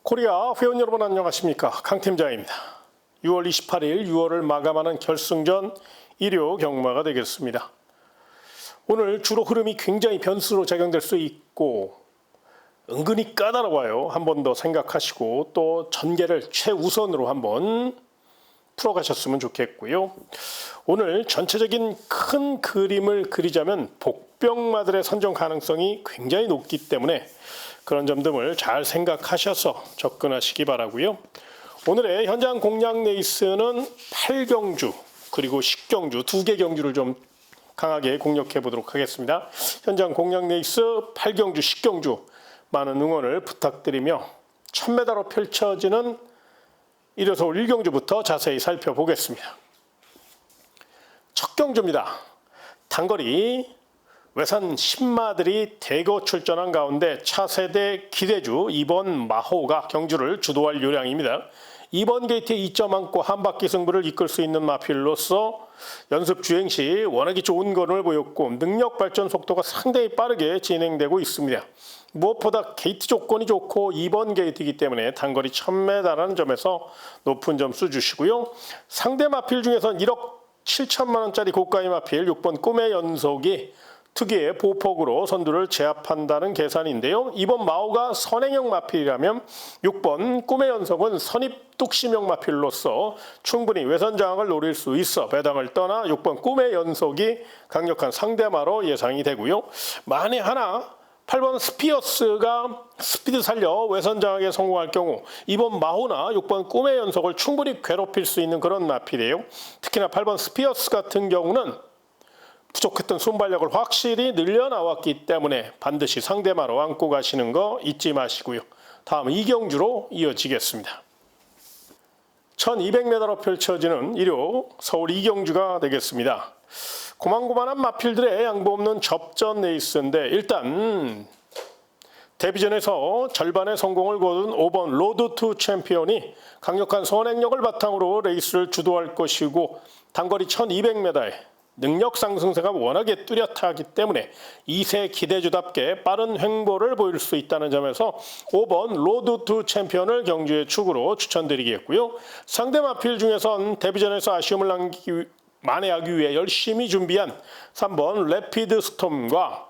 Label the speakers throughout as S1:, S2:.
S1: 코리아 회원 여러분 안녕하십니까, 강팀장입니다. 6월 28일 6월을 마감하는 결승전 일요 경마가 되겠습니다. 오늘 주로 흐름이 굉장히 변수로 작용될 수 있고 은근히 까다로워요. 한 번 더 생각하시고 또 전개를 최우선으로 한번 풀어가셨으면 좋겠고요. 오늘 전체적인 큰 그림을 그리자면 복병마들의 선정 가능성이 굉장히 높기 때문에 그런 점들을 잘 생각하셔서 접근하시기 바라고요. 오늘의 현장 공략 레이스는 8경주 그리고 10경주 두 개 경주를 좀 강하게 공략해 보도록 하겠습니다. 현장 공략 레이스 8경주 10경주 많은 응원을 부탁드리며 1000m로 펼쳐지는 1호 서울 1경주부터 자세히 살펴보겠습니다. 첫 경주입니다. 단거리 외산 10마들이 대거 출전한 가운데 차세대 기대주 2번 마호가 경주를 주도할 요량입니다. 2번 게이트에 2점 안고 한 바퀴 승부를 이끌 수 있는 마필로서 연습 주행 시 워낙에 좋은 걸음을 보였고 능력 발전 속도가 상당히 빠르게 진행되고 있습니다. 무엇보다 게이트 조건이 좋고 2번 게이트이기 때문에 단거리 1000m라는 점에서 높은 점수 주시고요. 상대 마필 중에선 1억 7천만 원짜리 고가의 마필 6번 꿈의 연속이 특유의 보폭으로 선두를 제압한다는 계산인데요. 이번 마오가 선행형 마필이라면 6번 꿈의 연속은 선입 뚝심형 마필로서 충분히 외선 장악을 노릴 수 있어 배당을 떠나 6번 꿈의 연속이 강력한 상대마로 예상이 되고요. 만에 하나 8번 스피어스가 스피드 살려 외선 장악에 성공할 경우 이번 마호나 6번 꿈의 연속을 충분히 괴롭힐 수 있는 그런 마필이에요. 특히나 8번 스피어스 같은 경우는 부족했던 순발력을 확실히 늘려나왔기 때문에 반드시 상대마로 안고 가시는 거 잊지 마시고요. 다음 2경주로 이어지겠습니다. 1200m로 펼쳐지는 일요 서울 2경주가 되겠습니다. 고만고만한 마필들의 양보 없는 접전 레이스인데 일단 데뷔전에서 절반의 성공을 거둔 5번 로드 투 챔피언이 강력한 선행력을 바탕으로 레이스를 주도할 것이고 단거리 1200m에 능력 상승세가 워낙에 뚜렷하기 때문에 2세 기대주답게 빠른 횡보를 보일 수 있다는 점에서 5번 로드 투 챔피언을 경주의 축으로 추천드리겠고요. 상대 마필 중에선 데뷔전에서 아쉬움을 만회하기 위해 열심히 준비한 3번 래피드 스톰과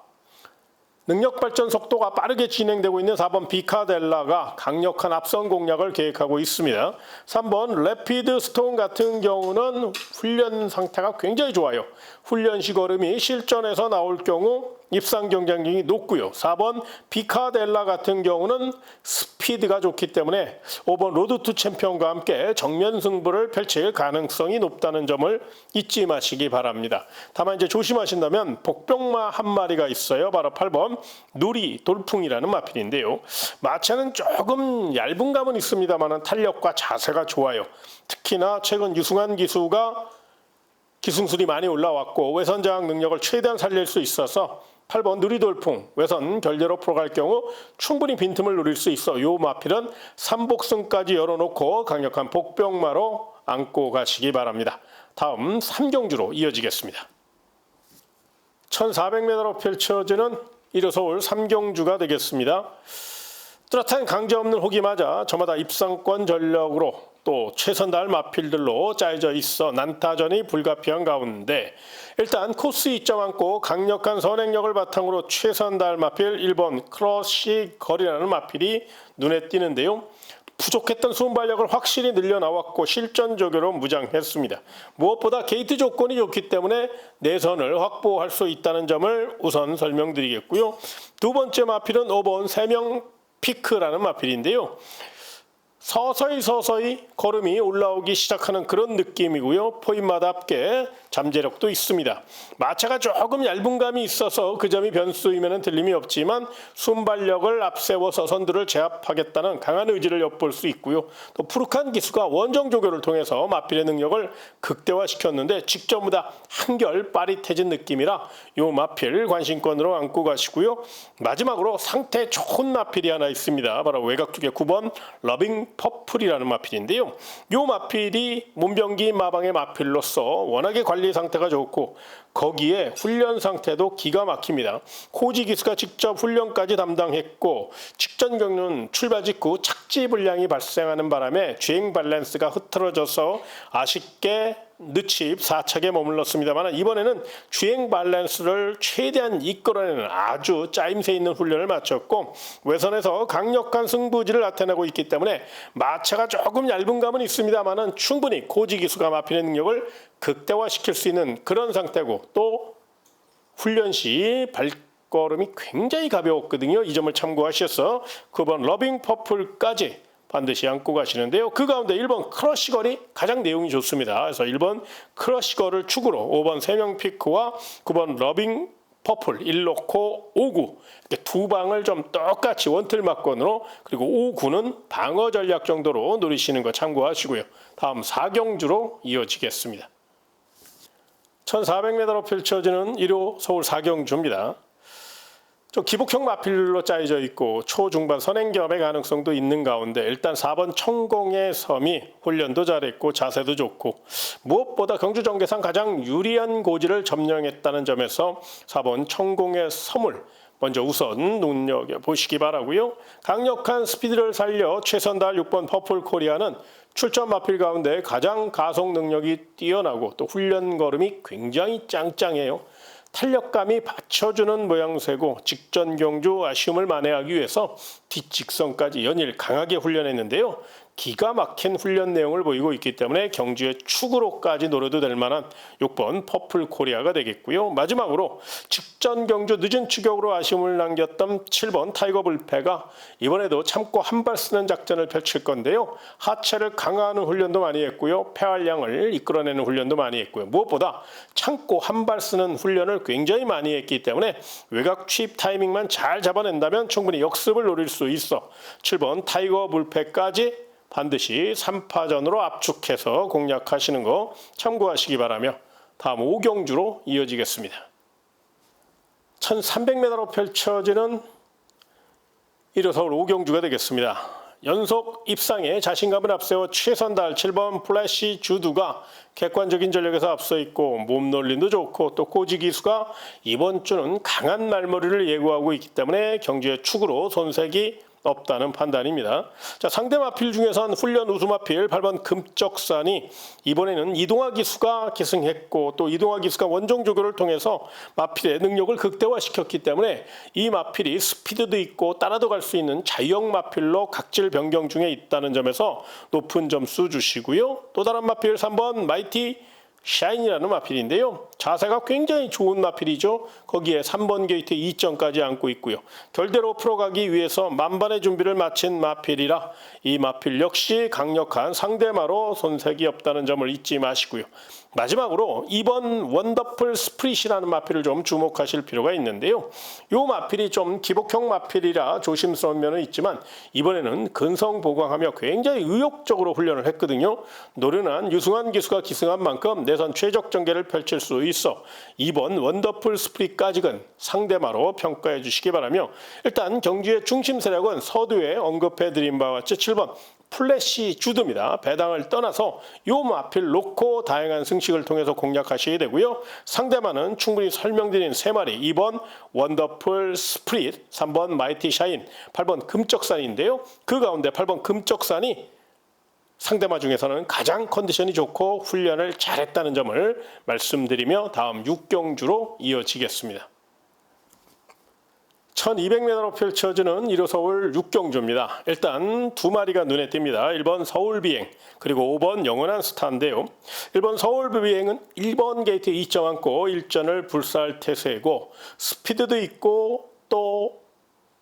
S1: 능력 발전 속도가 빠르게 진행되고 있는 4번 비카델라가 강력한 앞선 공략을 계획하고 있습니다. 3번 래피드 스톤 같은 경우는 훈련 상태가 굉장히 좋아요. 훈련시 걸음이 실전에서 나올 경우 입상 경쟁력이 높고요. 4번 비카델라 같은 경우는 스피드가 좋기 때문에 5번 로드 투 챔피언과 함께 정면 승부를 펼칠 가능성이 높다는 점을 잊지 마시기 바랍니다. 다만 이제 조심하신다면 복병마 한 마리가 있어요. 바로 8번 누리 돌풍이라는 마필인데요. 마차는 조금 얇은 감은 있습니다만 탄력과 자세가 좋아요. 특히나 최근 유승환 기수가 기승술이 많이 올라왔고 외선 장악 능력을 최대한 살릴 수 있어서 8번 누리돌풍 외선 결대로 풀어갈 경우 충분히 빈틈을 누릴 수 있어 요 마필은 3복승까지 열어놓고 강력한 복병마로 안고 가시기 바랍니다. 다음 3경주로 이어지겠습니다. 1400m로 펼쳐지는 1호 서울 3경주가 되겠습니다. 뚜렷한 강제 없는 혹이 맞아 저마다 입상권 전력으로 또 최선 다할 마필들로 짜여져 있어 난타전이 불가피한 가운데 일단 코스 2점 안고 강력한 선행력을 바탕으로 최선 다할 마필 1번 크러쉬 거리라는 마필이 눈에 띄는데요. 부족했던 순발력을 확실히 늘려나왔고 실전적으로 무장했습니다. 무엇보다 게이트 조건이 좋기 때문에 내선을 확보할 수 있다는 점을 우선 설명드리겠고요. 두 번째 마필은 5번 세명 피크라는 마필인데요. 서서히 걸음이 올라오기 시작하는 그런 느낌이고요. 포인마답게 잠재력도 있습니다. 마차가 조금 얇은 감이 있어서 그 점이 변수이면 틀림이 없지만 순발력을 앞세워서 선두를 제압하겠다는 강한 의지를 엿볼 수 있고요. 또 푸르칸 기수가 원정 조교를 통해서 마필의 능력을 극대화시켰는데 직전보다 한결 빠릿해진 느낌이라 요 마필 관심권으로 안고 가시고요. 마지막으로 상태 좋은 마필이 하나 있습니다. 바로 외곽 쪽에 9번 러빙 퍼플이라는 마필인데요. 요 마필이 문병기 마방의 마필로서 워낙에 관련 관리 상태가 좋고 거기에 훈련 상태도 기가 막힙니다. 코지 기수가 직접 훈련까지 담당했고 직전 경로는 출발 직후 착지 불량이 발생하는 바람에 주행 밸런스가 흐트러져서 아쉽게 늦칩 4착에 머물렀습니다만 이번에는 주행 밸런스를 최대한 이끌어내는 아주 짜임새 있는 훈련을 마쳤고 외선에서 강력한 승부지를 나타내고 있기 때문에 마차가 조금 얇은 감은 있습니다만 충분히 코지 기수가 마필의 능력을 극대화시킬 수 있는 그런 상태고 또 훈련 시 발걸음이 굉장히 가벼웠거든요. 이 점을 참고하셔서 9번 러빙 퍼플까지 반드시 안고 가시는데요. 그 가운데 1번 크러쉬걸이 가장 내용이 좋습니다. 그래서 1번 크러쉬걸을 축으로 5번 세명피크와 9번 러빙 퍼플 1놓고 5구 이렇게 두 방을 좀 똑같이 원틀 막건으로 그리고 5구는 방어 전략 정도로 노리시는 거 참고하시고요. 다음 4경주로 이어지겠습니다. 1400m로 펼쳐지는 1호 서울 4경주입니다. 좀 기복형 마필로 짜여져 있고 초중반 선행겸의 가능성도 있는 가운데 일단 4번 청공의 섬이 훈련도 잘했고 자세도 좋고 무엇보다 경주 전개상 가장 유리한 고지를 점령했다는 점에서 4번 청공의 섬을 먼저 우선 눈여겨보시기 바라고요. 강력한 스피드를 살려 최선 다할 6번 퍼플 코리아는 출전 마필 가운데 가장 가속 능력이 뛰어나고 또 훈련 걸음이 굉장히 짱짱해요. 탄력감이 받쳐주는 모양새고 직전 경주 아쉬움을 만회하기 위해서 뒷직선까지 연일 강하게 훈련했는데요. 기가 막힌 훈련 내용을 보이고 있기 때문에 경주의 축으로까지 노려도 될 만한 6번 퍼플 코리아가 되겠고요. 마지막으로 직전 경주 늦은 추격으로 아쉬움을 남겼던 7번 타이거 불패가 이번에도 참고 한 발 쓰는 작전을 펼칠 건데요. 하체를 강화하는 훈련도 많이 했고요. 폐활량을 이끌어내는 훈련도 많이 했고요. 무엇보다 참고 한 발 쓰는 훈련을 굉장히 많이 했기 때문에 외곽 취입 타이밍만 잘 잡아낸다면 충분히 역습을 노릴 수 있어 7번 타이거 불패까지 반드시 3파전으로 압축해서 공략하시는 거 참고하시기 바라며 다음 5경주로 이어지겠습니다. 1300m로 펼쳐지는 1호 서울 5경주가 되겠습니다. 연속 입상에 자신감을 앞세워 최선 다할 7번 플래시 주두가 객관적인 전력에서 앞서 있고 몸놀림도 좋고 또 코지 기수가 이번 주는 강한 말머리를 예고하고 있기 때문에 경주의 축으로 손색이 없다는 판단입니다. 자, 상대 마필 중에선 훈련 우수 마필 8번 금적산이 이번에는 이동화 기수가 기승했고 또 이동화 기수가 원종 조교를 통해서 마필의 능력을 극대화시켰기 때문에 이 마필이 스피드도 있고 따라도 갈 수 있는 자유형 마필로 각질 변경 중에 있다는 점에서 높은 점수 주시고요. 또 다른 마필 3번 마이티 샤인이라는 마필인데요. 자세가 굉장히 좋은 마필이죠. 거기에 3번 게이트 2점까지 안고 있고요. 결대로 풀어가기 위해서 만반의 준비를 마친 마필이라 이 마필 역시 강력한 상대마로 손색이 없다는 점을 잊지 마시고요. 마지막으로 2번 원더풀 스프릿이라는 마필을 좀 주목하실 필요가 있는데요. 이 마필이 좀 기복형 마필이라 조심스러운 면은 있지만 이번에는 근성 보강하며 굉장히 의욕적으로 훈련을 했거든요. 노련한 유승환 기수가 기승한 만큼 내선 최적 전개를 펼칠 수 있어 2번 원더풀 스프릿까지는 상대마로 평가해 주시기 바라며 일단 경주의 중심 세력은 서두에 언급해드린 바와 같이 7번 플래시 주드입니다. 배당을 떠나서 요 마필 놓고 다양한 승식을 통해서 공략하셔야 되고요. 상대만은 충분히 설명드린 3마리 2번 원더풀 스프릿, 3번 마이티 샤인, 8번 금적산인데요. 그 가운데 8번 금적산이 상대마 중에서는 가장 컨디션이 좋고 훈련을 잘했다는 점을 말씀드리며 다음 6경주로 이어지겠습니다. 1200m로 펼쳐지는 1호 서울 6경주입니다. 일단 두 마리가 눈에 띕니다. 1번 서울비행 그리고 5번 영원한 스타인데요. 1번 서울비행은 1번 게이트 2점 안고 일전을 불사할 태세고 스피드도 있고 또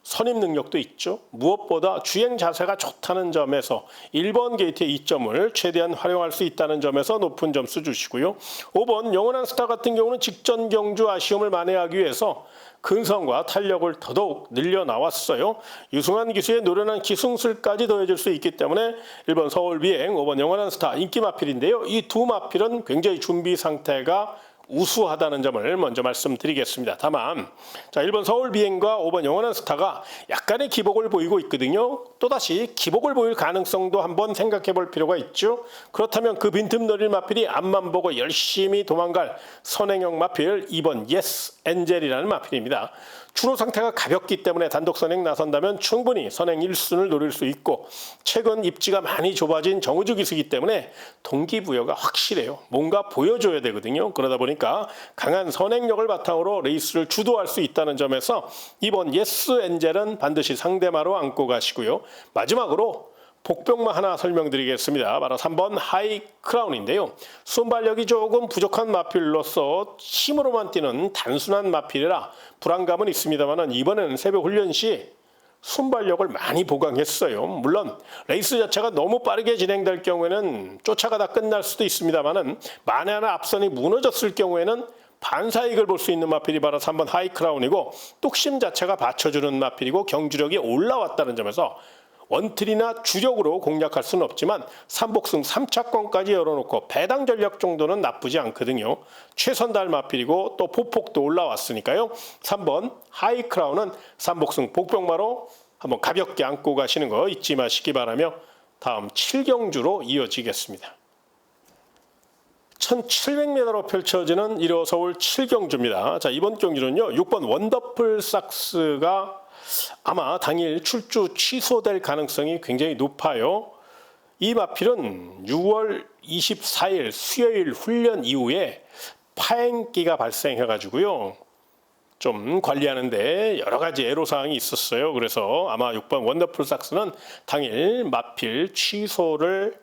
S1: 선임 능력도 있죠. 무엇보다 주행 자세가 좋다는 점에서 1번 게이트의 2점을 최대한 활용할 수 있다는 점에서 높은 점수 주시고요. 5번 영원한 스타 같은 경우는 직전 경주 아쉬움을 만회하기 위해서 근성과 탄력을 더더욱 늘려 나왔어요. 유승환 기수의 노련한 기승술까지 더해질 수 있기 때문에 1번 서울비행, 5번 영원한 스타 인기 마필인데요. 이 두 마필은 굉장히 준비 상태가 우수하다는 점을 먼저 말씀드리겠습니다. 다만 자 1번 서울 비행과 5번 영원한 스타가 약간의 기복을 보이고 있거든요. 또다시 기복을 보일 가능성도 한번 생각해 볼 필요가 있죠. 그렇다면 그 빈틈 노릴 마필이 앞만 보고 열심히 도망갈 선행형 마필 2번 예스 엔젤이라는 마필입니다. 추로 상태가 가볍기 때문에 단독 선행 나선다면 충분히 선행 1순을 노릴 수 있고 최근 입지가 많이 좁아진 정우주 기수이기 때문에 동기부여가 확실해요. 뭔가 보여줘야 되거든요. 그러다 보니까 강한 선행력을 바탕으로 레이스를 주도할 수 있다는 점에서 이번 예스 엔젤은 반드시 상대마로 안고 가시고요. 마지막으로 복병마 하나 설명드리겠습니다. 바로 3번 하이 크라운인데요. 순발력이 조금 부족한 마필로서 힘으로만 뛰는 단순한 마필이라 불안감은 있습니다만 이번에는 새벽 훈련 시 순발력을 많이 보강했어요. 물론 레이스 자체가 너무 빠르게 진행될 경우에는 쫓아가다 끝날 수도 있습니다만 만에 하나 앞선이 무너졌을 경우에는 반사이익을 볼 수 있는 마필이 바로 3번 하이 크라운이고 뚝심 자체가 받쳐주는 마필이고 경주력이 올라왔다는 점에서 원틀이나 주력으로 공략할 수는 없지만 3복승 3차권까지 열어놓고 배당 전략 정도는 나쁘지 않거든요. 최선달 마필이고 또 포폭도 올라왔으니까요. 3번 하이 크라운은 3복승 복병마로 한번 가볍게 안고 가시는 거 잊지 마시기 바라며 다음 7경주로 이어지겠습니다. 1700m로 펼쳐지는 1호 서울 7경주입니다. 자, 이번 경주는요. 6번 원더풀 삭스가 아마 당일 출주 취소될 가능성이 굉장히 높아요. 이 마필은 6월 24일 수요일 훈련 이후에 파행기가 발생해가지고요. 좀 관리하는데 여러 가지 애로사항이 있었어요. 그래서 아마 6번 원더풀 삭스는 당일 마필 취소를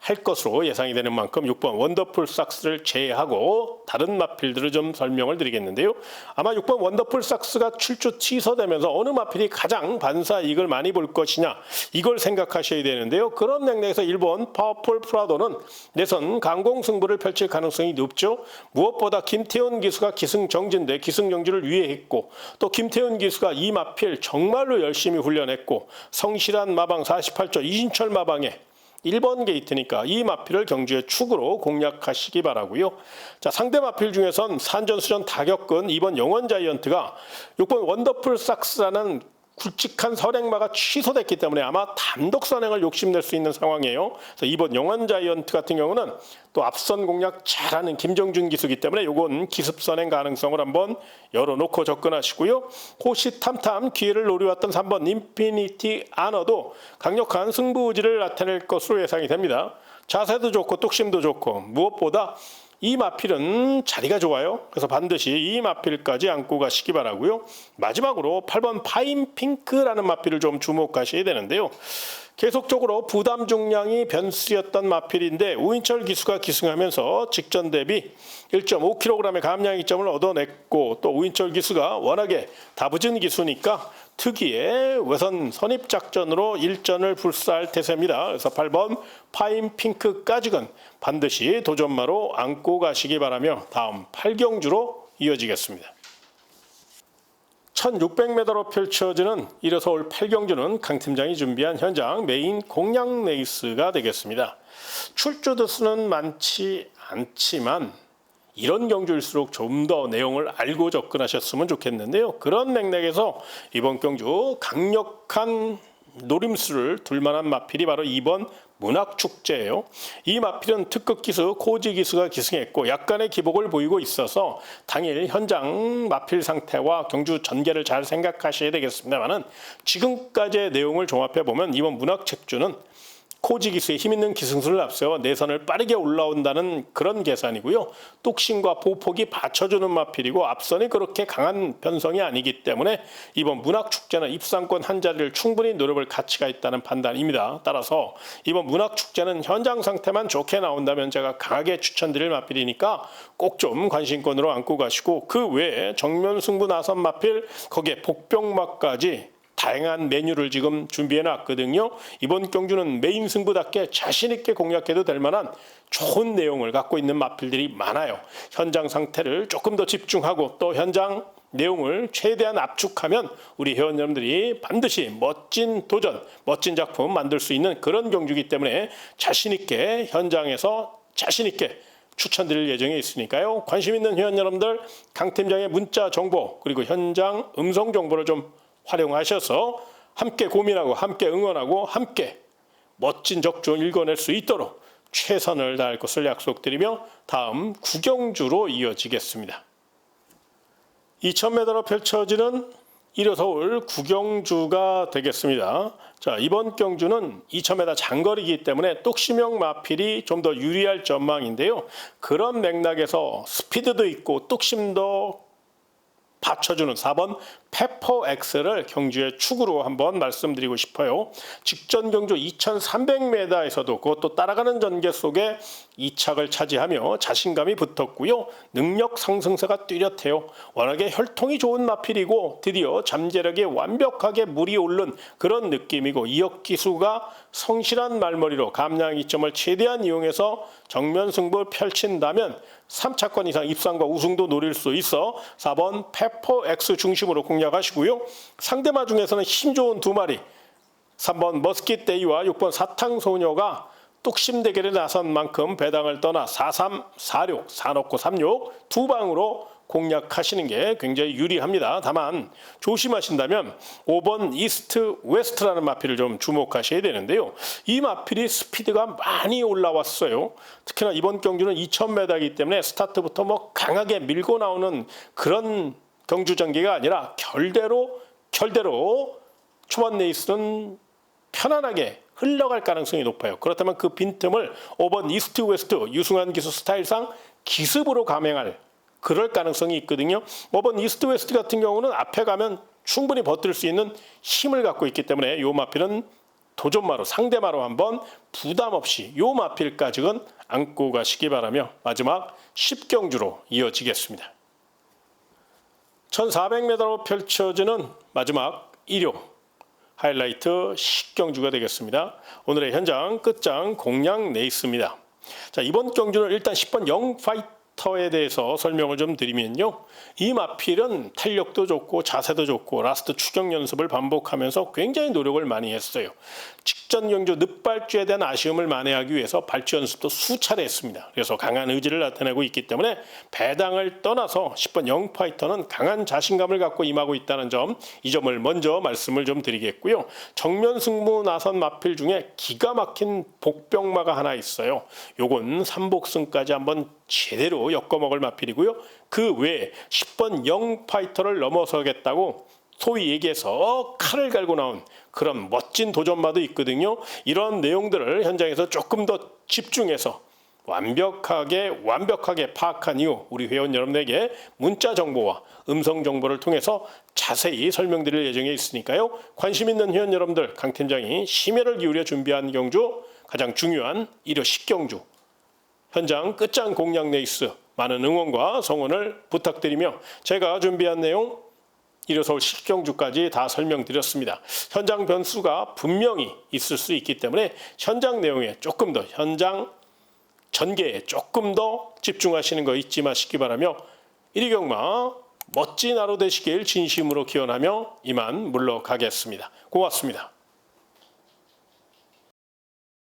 S1: 할 것으로 예상이 되는 만큼 6번 원더풀 삭스를 제외하고 다른 마필들을 좀 설명을 드리겠는데요. 아마 6번 원더풀 삭스가 출주 취소되면서 어느 마필이 가장 반사 이익을 많이 볼 것이냐 이걸 생각하셔야 되는데요. 그런 맥락에서 1번 파워풀 프라도는 내선 강공승부를 펼칠 가능성이 높죠. 무엇보다 김태훈 기수가 기승정지인데 기승정지를 위해 했고 또 김태훈 기수가 이 마필 정말로 열심히 훈련했고 성실한 마방 48조 이진철 마방에 1번 게이트니까 이 마필을 경주의 축으로 공략하시기 바라고요. 자, 상대 마필 중에선 산전수전 다 겪은 2번 영원 자이언트가 6번 원더풀 삭스라는 굵직한 선행마가 취소됐기 때문에 아마 단독 선행을 욕심낼 수 있는 상황이에요. 그래서 이번 영원 자이언트 같은 경우는 또 앞선 공략 잘하는 김정준 기수기 때문에 요건 기습 선행 가능성을 한번 열어놓고 접근하시고요. 호시탐탐 기회를 노려왔던 3번 인피니티 아너도 강력한 승부 의지를 나타낼 것으로 예상이 됩니다. 자세도 좋고 뚝심도 좋고 무엇보다 이 마필은 자리가 좋아요. 그래서 반드시 이 마필까지 안고 가시기 바라고요. 마지막으로 8번 파인 핑크라는 마필을 좀 주목하셔야 되는데요. 계속적으로 부담 중량이 변수였던 마필인데 우인철 기수가 기승하면서 직전 대비 1.5kg의 감량 이점을 얻어냈고 또 우인철 기수가 워낙에 다부진 기수니까 특유의 외선 선입작전으로 일전을 불사할 태세입니다. 그래서 8번 파인 핑크까지는 반드시 도전마로 안고 가시기 바라며 다음 8경주로 이어지겠습니다. 1600m로 펼쳐지는 1호 서울 8경주는 강 팀장이 준비한 현장 메인 공략 레이스가 되겠습니다. 출주 대수는 많지 않지만 이런 경주일수록 좀 더 내용을 알고 접근하셨으면 좋겠는데요. 그런 맥락에서 이번 경주 강력한 노림수를 둘만한 마필이 바로 2번 문학축제예요. 이 마필은 특급 기수 코지 기수가 기승했고 약간의 기복을 보이고 있어서 당일 현장 마필 상태와 경주 전개를 잘 생각하셔야 되겠습니다만은 지금까지의 내용을 종합해 보면 이번 문학축제는 코지 기수의 힘있는 기승수를 앞세워 내선을 빠르게 올라온다는 그런 계산이고요. 뚝심과 보폭이 받쳐주는 마필이고 앞선이 그렇게 강한 편성이 아니기 때문에 이번 문학축제는 입상권 한 자리를 충분히 노려볼 가치가 있다는 판단입니다. 따라서 이번 문학축제는 현장 상태만 좋게 나온다면 제가 강하게 추천드릴 마필이니까 꼭 좀 관심권으로 안고 가시고 그 외에 정면 승부 나선 마필 거기에 복병마까지 다양한 메뉴를 지금 준비해 놨거든요. 이번 경주는 메인 승부답게 자신있게 공략해도 될 만한 좋은 내용을 갖고 있는 마필들이 많아요. 현장 상태를 조금 더 집중하고 또 현장 내용을 최대한 압축하면 우리 회원 여러분들이 반드시 멋진 도전, 멋진 작품 만들 수 있는 그런 경주이기 때문에 자신있게 현장에서 자신있게 추천드릴 예정에 있으니까요. 관심 있는 회원 여러분들 강 팀장의 문자 정보 그리고 현장 음성 정보를 좀 활용하셔서 함께 고민하고 함께 응원하고 함께 멋진 적중 읽어낼 수 있도록 최선을 다할 것을 약속드리며 다음 구경주로 이어지겠습니다. 2000m로 펼쳐지는 1호 서울 구경주가 되겠습니다. 자, 이번 경주는 2000m 장거리이기 때문에 뚝심형 마필이 좀 더 유리할 전망인데요. 그런 맥락에서 스피드도 있고 뚝심도 받쳐주는 4번 페퍼엑스를 경주의 축으로 한번 말씀드리고 싶어요. 직전 경주 2300m에서도 그것도 따라가는 전개 속에 2착을 차지하며 자신감이 붙었고요. 능력 상승세가 뚜렷해요. 워낙에 혈통이 좋은 마필이고 드디어 잠재력에 완벽하게 물이 오른 그런 느낌이고 이역기수가 성실한 말머리로 감량 이점을 최대한 이용해서 정면 승부를 펼친다면 3차권 이상 입상과 우승도 노릴 수 있어 4번 페퍼엑스 중심으로 공략하시고요. 상대마 중에서는 힘 좋은 두 마리 3번 머스킷데이와 6번 사탕소녀가 뚝심 대결에 나선 만큼 배당을 떠나 43, 46, 4넣고 36 두 방으로 공략하시는 게 굉장히 유리합니다. 다만 조심하신다면 5번 이스트 웨스트라는 마필을 좀 주목하셔야 되는데요. 이 마필이 스피드가 많이 올라왔어요. 특히나 이번 경주는 2000m이기 때문에 스타트부터 뭐 강하게 밀고 나오는 그런 경주 전개가 아니라 결대로 초반 레이스는 편안하게 흘러갈 가능성이 높아요. 그렇다면 그 빈틈을 5번 이스트 웨스트 유승환 기수 스타일상 기습으로 감행할 그럴 가능성이 있거든요. 5번 이스트 웨스트 같은 경우는 앞에 가면 충분히 버틸 수 있는 힘을 갖고 있기 때문에 요 마필은 도전마로 상대마로 한번 부담 없이 요 마필까지는 안고 가시기 바라며 마지막 10경주로 이어지겠습니다. 1400m로 펼쳐지는 마지막 1호 하이라이트 10경주가 되겠습니다. 오늘의 현장 끝장 공략 레이스입니다. 자, 이번 경주는 일단 10번 영파이터에 대해서 설명을 좀 드리면요. 이 마필은 탄력도 좋고 자세도 좋고 라스트 추격 연습을 반복하면서 굉장히 노력을 많이 했어요. 직전 경주 늑발주에 대한 아쉬움을 만회하기 위해서 발주 연습도 수차례 했습니다. 그래서 강한 의지를 나타내고 있기 때문에 배당을 떠나서 10번 영파이터는 강한 자신감을 갖고 임하고 있다는 점, 이 점을 먼저 말씀을 좀 드리겠고요. 정면 승부 나선 마필 중에 기가 막힌 복병마가 하나 있어요. 요건 3복승까지 한번 제대로 엮어먹을 마필이고요. 그 외에 10번 영파이터를 넘어서겠다고 소위 얘기해서 칼을 갈고 나온 그런 멋진 도전마도 있거든요. 이런 내용들을 현장에서 조금 더 집중해서 완벽하게 파악한 이후 우리 회원 여러분에게 문자 정보와 음성 정보를 통해서 자세히 설명드릴 예정에 있으니까요. 관심 있는 회원 여러분들 강 팀장이 심혈을 기울여 준비한 경주 가장 중요한 1호 10경주 현장 끝장 공략 레이스 많은 응원과 성원을 부탁드리며 제가 준비한 내용 1호 서울 10경주까지 다 설명드렸습니다. 현장 변수가 분명히 있을 수 있기 때문에 현장 내용에 조금 더 현장 전개에 조금 더 집중하시는 거 잊지 마시기 바라며 1위 경마 멋진 하루 되시길 진심으로 기원하며 이만 물러가겠습니다. 고맙습니다.